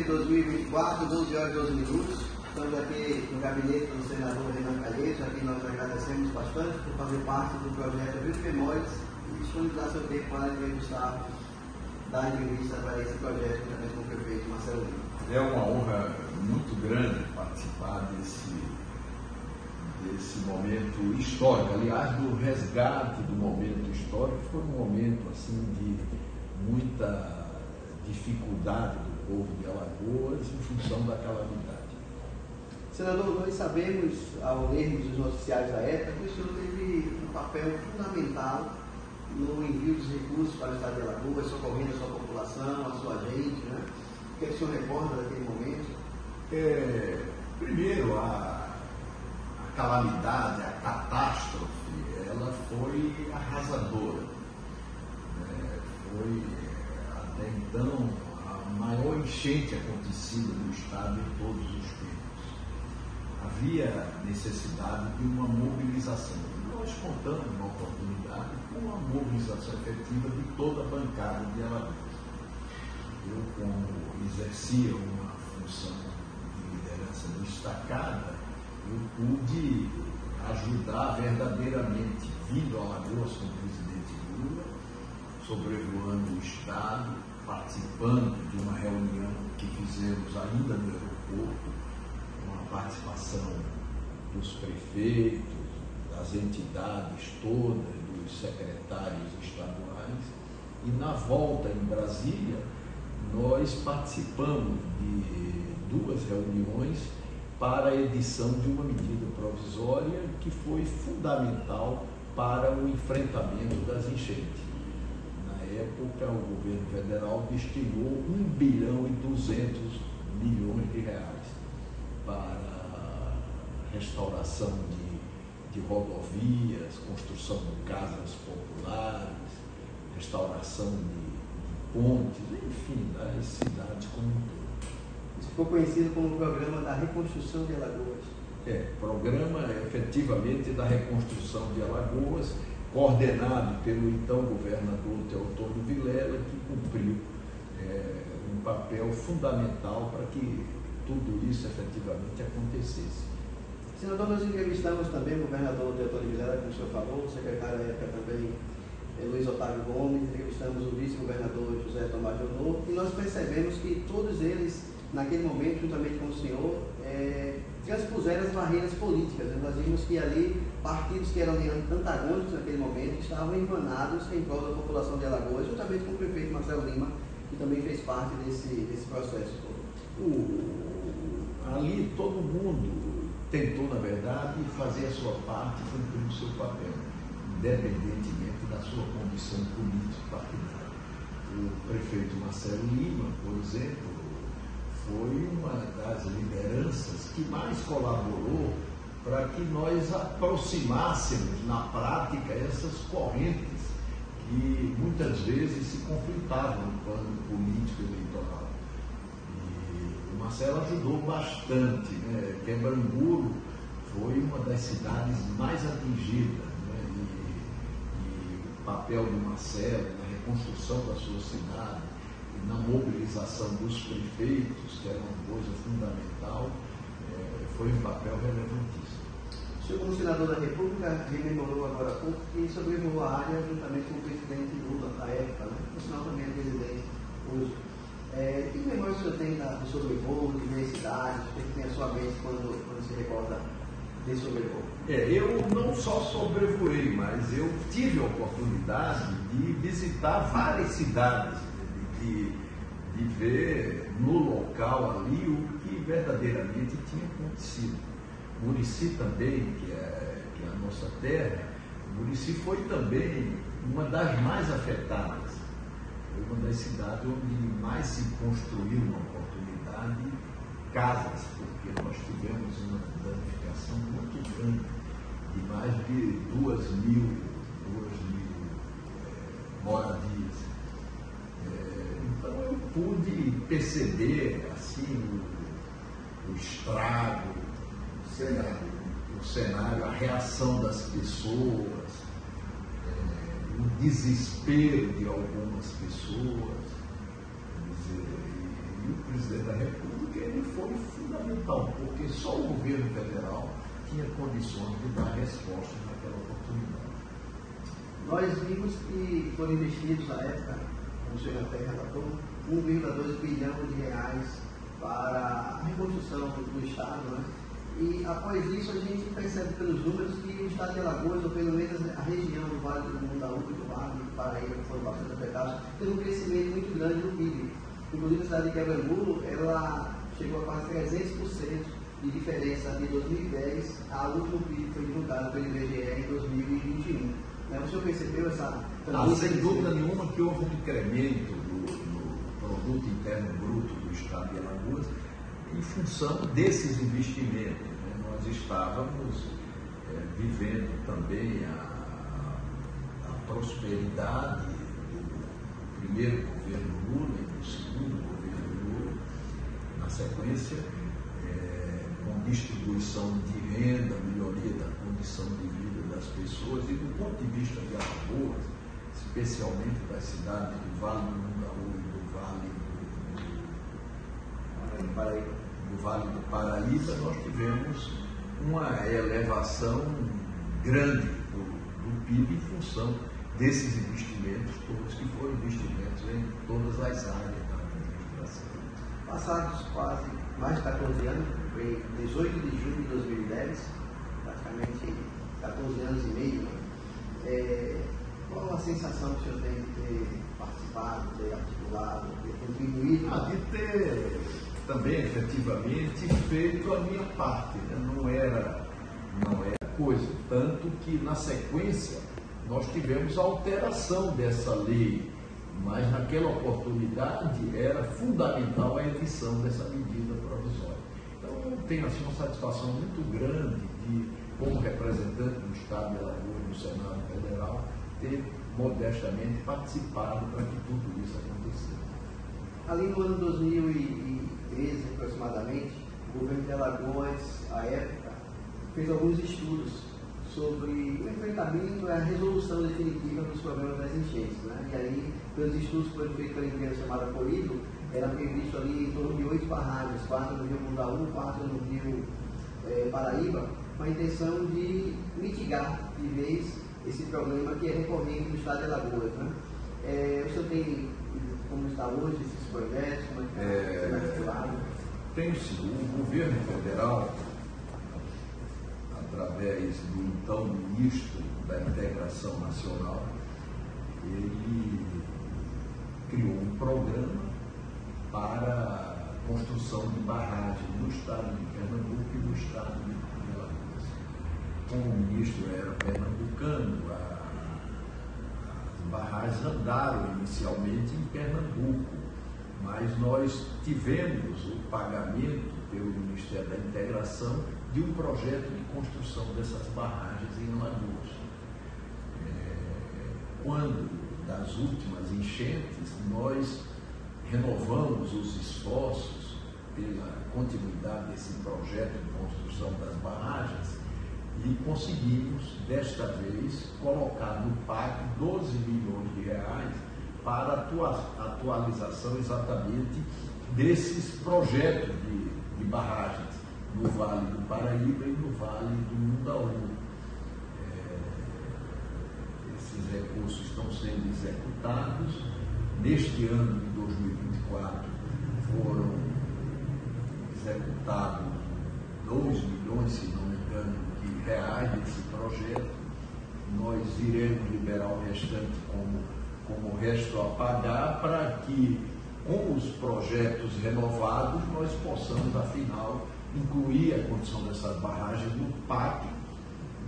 de 2024, 12 horas e 12 minutos. Estamos aqui no gabinete do senador Renan Calheiros, a quem nós agradecemos bastante por fazer parte do projeto Rio de Memórias e disponibilizar seu tempo para entrevistar, dar entrevista para esse projeto juntamente com o prefeito Marcelo Lima. É uma honra muito grande participar desse momento histórico, aliás, do resgate do momento histórico. Foi um momento assim de muita dificuldade do povo de Alagoas em função da calamidade. Senador, nós sabemos, ao lermos os noticiários da época, que o senhor teve um papel fundamental no envio dos recursos para o estado de Alagoas, socorrendo a sua população, a sua gente, né? O que é que o senhor recorda daquele momento? Primeiro, a calamidade, a catástrofe, ela foi arrasadora. Foi, até então, a maior enchente acontecida no estado em todos os tempos. Havia necessidade de uma mobilização. Nós contamos uma oportunidade com a mobilização efetiva de toda a bancada de Alagoas. Eu, como exercia uma função de liderança destacada, eu pude ajudar verdadeiramente, vindo a Alagoas com o presidente Lula, sobrevoando o estado, participando de uma reunião que fizemos ainda no aeroporto, com a participação dos prefeitos, das entidades todas, dos secretários estaduais, e na volta em Brasília nós participamos de 2 reuniões para a edição de uma medida provisória que foi fundamental para o enfrentamento das enchentes. Na época, o governo federal destinou 1,2 bilhão de reais para restauração de rodovias, construção de casas populares, restauração de pontes, enfim, das cidades como um todo. Isso ficou conhecido como o Programa da Reconstrução de Alagoas. Programa efetivamente da reconstrução de Alagoas, coordenado pelo então governador Teotônio Vilela, que cumpriu um papel fundamental para que tudo isso efetivamente acontecesse. Senador, nós entrevistamos também o governador Teotônio Vilela, como o senhor falou, o secretário da época também, Luiz Otávio Gomes, entrevistamos o vice-governador José Tomás de Honor, e nós percebemos que todos eles, naquele momento, juntamente com o senhor, transpuseram as barreiras políticas. Nós vimos que ali, partidos que eram antagônicos naquele momento, estavam emanados em prol da população de Alagoas, juntamente com o prefeito Marcelo Lima, que também fez parte desse processo todo. Ali todo mundo tentou, na verdade, fazer a sua parte e cumprir o seu papel, independentemente da sua condição político-partidária. O prefeito Marcelo Lima, por exemplo, foi uma das lideranças que mais colaborou para que nós aproximássemos na prática essas correntes que muitas vezes se conflitavam no plano político eleitoral. E o Marcelo ajudou bastante, né? Quebrangulo foi uma das cidades mais atingidas, né? E o papel do Marcelo na reconstrução da sua cidade, na mobilização dos prefeitos, que era uma coisa fundamental, foi um papel relevantíssimo. O senhor, como senador da República, rememorou agora há pouco que sobrevoou a área juntamente com o presidente Lula, da época, né? O senhor também é presidente hoje. Que memória o senhor tem do sobrevoo, de ver cidades, o que tem a sua mente quando se recorda desse sobrevoo? Eu não só sobrevoei, mas eu tive a oportunidade de visitar várias cidades, de ver no local ali o que verdadeiramente tinha acontecido. Murici também, que é a nossa terra, Murici foi também uma das mais afetadas. Foi uma das cidades onde mais se construiu uma oportunidade casas, porque nós tivemos uma danificação muito grande, de mais de 2.000 moradias. Então eu pude perceber assim o estrago, o cenário, a reação das pessoas, o desespero de algumas pessoas. E o presidente da República ele foi fundamental, porque só o governo federal tinha condições de dar resposta naquela oportunidade. Nós vimos que foram investidos na época, como o senhor até relatou, 1,2 bilhão de reais para a reconstrução do Estado, né? E após isso a gente percebe pelos números que o Estado de Alagoas, ou pelo menos a região do Vale do Mundaú e do Vale do Paraíba, que foram bastante afetados, teve um crescimento muito grande no PIB. Inclusive a cidade de Quebrangulo, ela chegou a quase 300% de diferença de 2010 ao último PIB que foi divulgado pelo IBGE em 2021. O senhor percebeu essa... Sem dúvida nenhuma que houve um incremento do produto interno bruto do Estado de Alagoas em função desses investimentos. Né? Nós estávamos vivendo também a prosperidade do primeiro governo Lula e do segundo governo Lula, na sequência, com distribuição de renda, melhoria da condição de vida das pessoas, e do ponto de vista de Alagoas, especialmente das cidades do Vale do Mundaú e do Vale do Paraíba, nós tivemos uma elevação grande do PIB em função desses investimentos todos, que foram investimentos em todas as áreas da administração. Passados quase mais de 14 anos, foi 18 de julho de 2010, praticamente 14 anos e meio, qual a sensação que o senhor tem de ter participado, de ter articulado, de ter contribuído? De ter também efetivamente feito a minha parte, né? Não era coisa, tanto que na sequência nós tivemos a alteração dessa lei, mas naquela oportunidade era fundamental a edição dessa medida provisória. Então eu tenho assim uma satisfação muito grande de, como representante do Estado de Alagoas no Senado Federal, ter modestamente participado para que tudo isso acontecesse. Ali no ano 2013, aproximadamente, o governo de Alagoas, à época, fez alguns estudos sobre o enfrentamento e a resolução definitiva dos problemas das enchentes, né? E aí, pelos estudos que foram feitos pela empresa chamada Corido, era previsto ali em torno de 8 barragens, 4 no Rio Mundaú, 4 no Rio Paraíba, com a intenção de mitigar de vez esse problema que é recorrente no estado de Alagoas, né? O senhor tem como está hoje esses projetos? Como é que está Tem sim. O governo federal, através do então ministro da Integração Nacional, ele criou um programa para a construção de barragens no estado de Pernambuco e no estado de Alagoas. Como o ministro era pernambucano, as barragens andaram inicialmente em Pernambuco, mas nós tivemos o pagamento pelo Ministério da Integração de um projeto de construção dessas barragens em Alagoas. Quando das últimas enchentes, nós renovamos os esforços pela continuidade desse projeto de construção das barragens e conseguimos, desta vez, colocar no PAC 12 milhões de reais para a atualização exatamente desses projetos de barragens no Vale do Paraíba e no Vale do Mundaú. Esses recursos estão sendo executados. Neste ano de 2024 foram executados 2 milhões, se não me engano, de reais desse projeto. Nós iremos liberar o restante como resto a pagar, para que, com os projetos renovados, nós possamos, afinal, incluir a condição dessas barragens no PAC,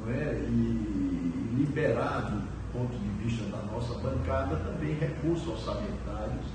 não é? E liberar, do ponto de vista da nossa bancada, também recursos orçamentários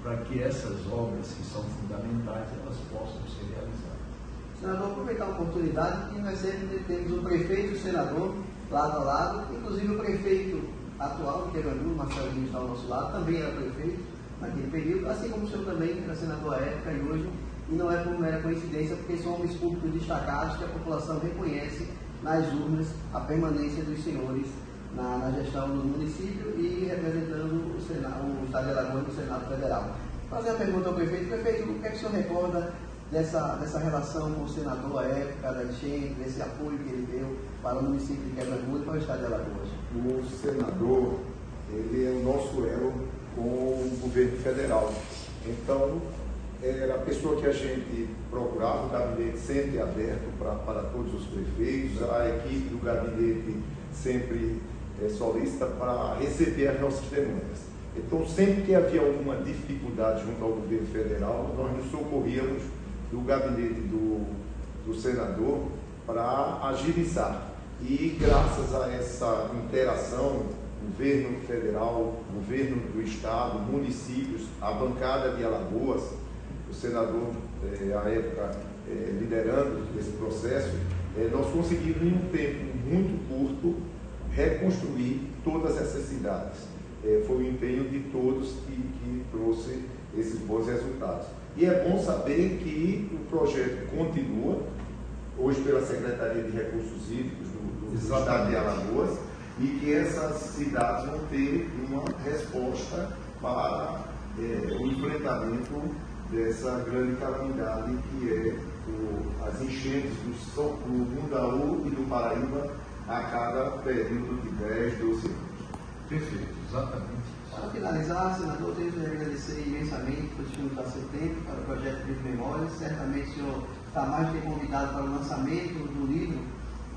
para que essas obras que são fundamentais, elas possam ser realizadas. Senador, aproveitar a oportunidade que nós sempre temos o prefeito e o senador lado a lado, inclusive o prefeito atual de Quebrangulo, Marcelo está ao nosso lado, também era prefeito naquele período, assim como o senhor também era senador à época e hoje, e não é por mera coincidência, porque são homens públicos destacados que a população reconhece nas urnas a permanência dos senhores na gestão do município e representando o Estado de Alagoas no Senado Federal. Fazer a pergunta ao prefeito. Prefeito, o que é que o senhor recorda dessa relação com o senador à época da enchente, desse apoio que ele deu para o município de Quebra-Rua e para o estado de Alagoas? O senador, ele é o nosso elo com o governo federal. Então, era a pessoa que a gente procurava, o gabinete sempre aberto para todos os prefeitos, a equipe do gabinete sempre solicita para receber as nossas demandas. Então, sempre que havia alguma dificuldade junto ao governo federal, nós nos socorríamos do gabinete do senador para agilizar. E graças a essa interação, governo federal, governo do estado, municípios, a bancada de Alagoas, o senador, à época, liderando esse processo, nós conseguimos em um tempo muito curto reconstruir todas essas cidades. Foi o empenho de todos que trouxe esses bons resultados. E é bom saber que o projeto continua, hoje pela Secretaria de Recursos Hídricos do estado de Alagoas, e que essas cidades vão ter uma resposta para o enfrentamento dessa grande calamidade que é as enchentes do Mundaú e do Paraíba a cada período de 10, 12 anos. Perfeito, exatamente. Para finalizar, senador, tenho que agradecer imensamente por disponibilizar seu tempo para o projeto de Memórias. Certamente o senhor está mais que convidado para o lançamento do livro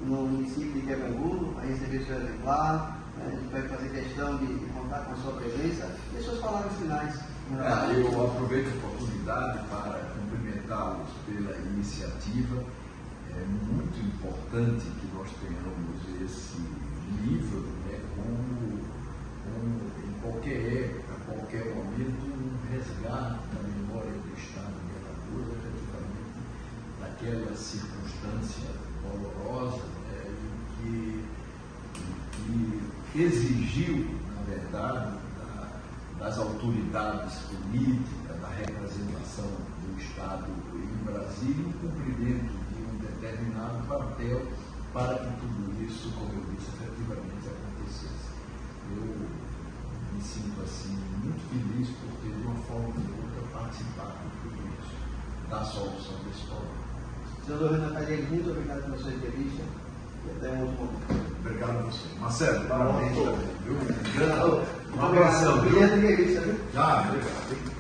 no município de Quebra-Rua, a receber seu exemplar. A gente vai fazer questão de contar com a sua presença. E suas palavras finais. Eu aproveito a oportunidade para cumprimentá-los pela iniciativa. É muito importante que nós tenhamos esse livro, como em qualquer época, a qualquer momento, um resgate da memória do estado de Alagoas, efetivamente, daquela circunstância dolorosa que exigiu, na verdade, das autoridades políticas, da representação do Estado em Brasília, o cumprimento de um determinado papel para que tudo isso, como eu disse, efetivamente acontecesse. Eu me sinto assim muito feliz por ter, de uma forma ou de outra, participado de tudo isso, da solução desse problema. Senador Renan Calheiros, muito obrigado pela sua entrevista e até um outro momento. Obrigado a você. Marcelo, parabéns também, viu? Um abração. Obrigado. Obrigado.